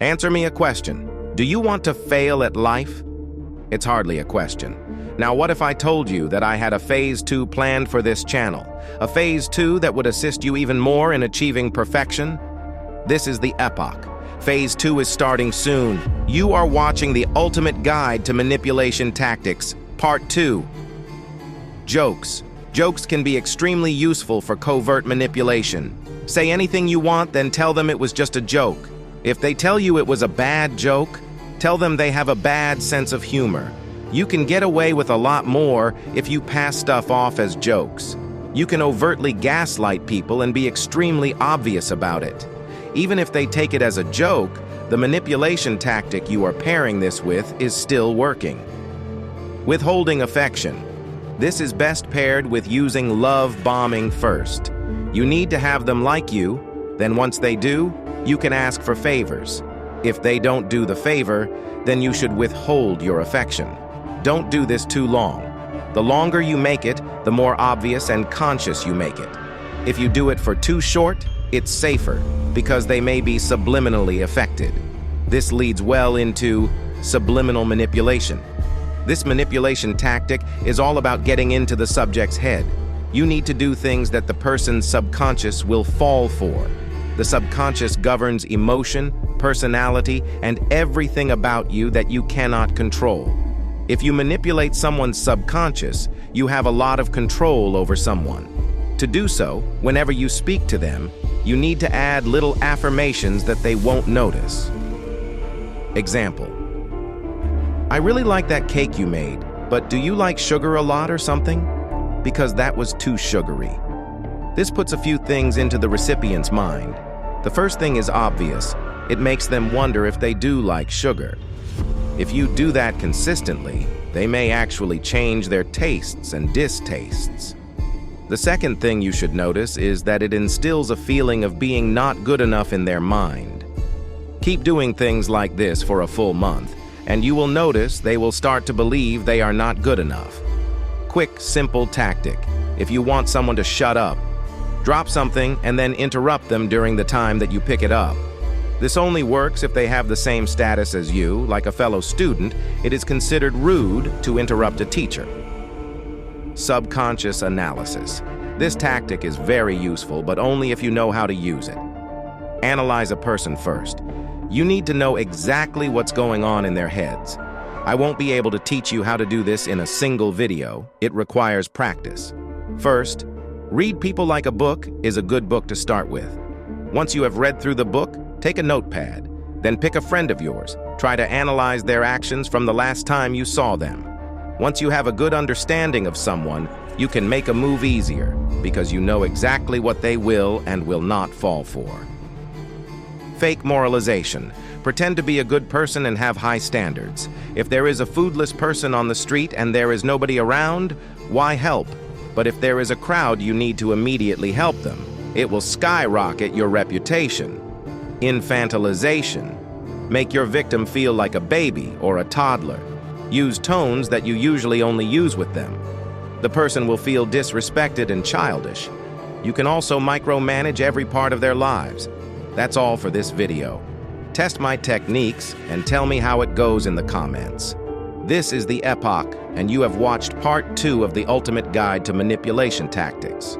Answer me a question. Do you want to fail at life? It's hardly a question. Now, what if I told you that I had a Phase 2 planned for this channel? A Phase 2 that would assist you even more in achieving perfection? This is the Epoch. Phase 2 is starting soon. You are watching the ultimate guide to manipulation tactics, Part 2. Jokes. Jokes can be extremely useful for covert manipulation. Say anything you want, then tell them it was just a joke. If they tell you it was a bad joke, tell them they have a bad sense of humor. You can get away with a lot more if you pass stuff off as jokes. You can overtly gaslight people and be extremely obvious about it. Even if they take it as a joke, the manipulation tactic you are pairing this with is still working. Withholding affection. This is best paired with using love bombing first. You need to have them like you, then once they do, you can ask for favors. If they don't do the favor, then you should withhold your affection. Don't do this too long. The longer you make it, the more obvious and conscious you make it. If you do it for too short, it's safer, because they may be subliminally affected. This leads well into subliminal manipulation. This manipulation tactic is all about getting into the subject's head. You need to do things that the person's subconscious will fall for. The subconscious governs emotion, personality, and everything about you that you cannot control. If you manipulate someone's subconscious, you have a lot of control over someone. To do so, whenever you speak to them, you need to add little affirmations that they won't notice. Example: I really like that cake you made, but do you like sugar a lot or something? Because that was too sugary. This puts a few things into the recipient's mind. The first thing is obvious. It makes them wonder if they do like sugar. If you do that consistently, they may actually change their tastes and distastes. The second thing you should notice is that it instills a feeling of being not good enough in their mind. Keep doing things like this for a full month, and you will notice they will start to believe they are not good enough. Quick, simple tactic. If you want someone to shut up, drop something and then interrupt them during the time that you pick it up. This only works if they have the same status as you, like a fellow student. It is considered rude to interrupt a teacher. Subconscious analysis. This tactic is very useful, but only if you know how to use it. Analyze a person first. You need to know exactly what's going on in their heads. I won't be able to teach you how to do this in a single video. It requires practice. First, Read People Like a Book is a good book to start with. Once you have read through the book, take a notepad. Then pick a friend of yours. Try to analyze their actions from the last time you saw them. Once you have a good understanding of someone, you can make a move easier because you know exactly what they will and will not fall for. Fake moralization. Pretend to be a good person and have high standards. If there is a foodless person on the street and there is nobody around, why help? But if there is a crowd, you need to immediately help them. It will skyrocket your reputation. Infantilization. Make your victim feel like a baby or a toddler. Use tones that you usually only use with them. The person will feel disrespected and childish. You can also micromanage every part of their lives. That's all for this video. Test my techniques and tell me how it goes in the comments. This is the Epoch, and you have watched Part 2 of the Ultimate Guide to Manipulation Tactics.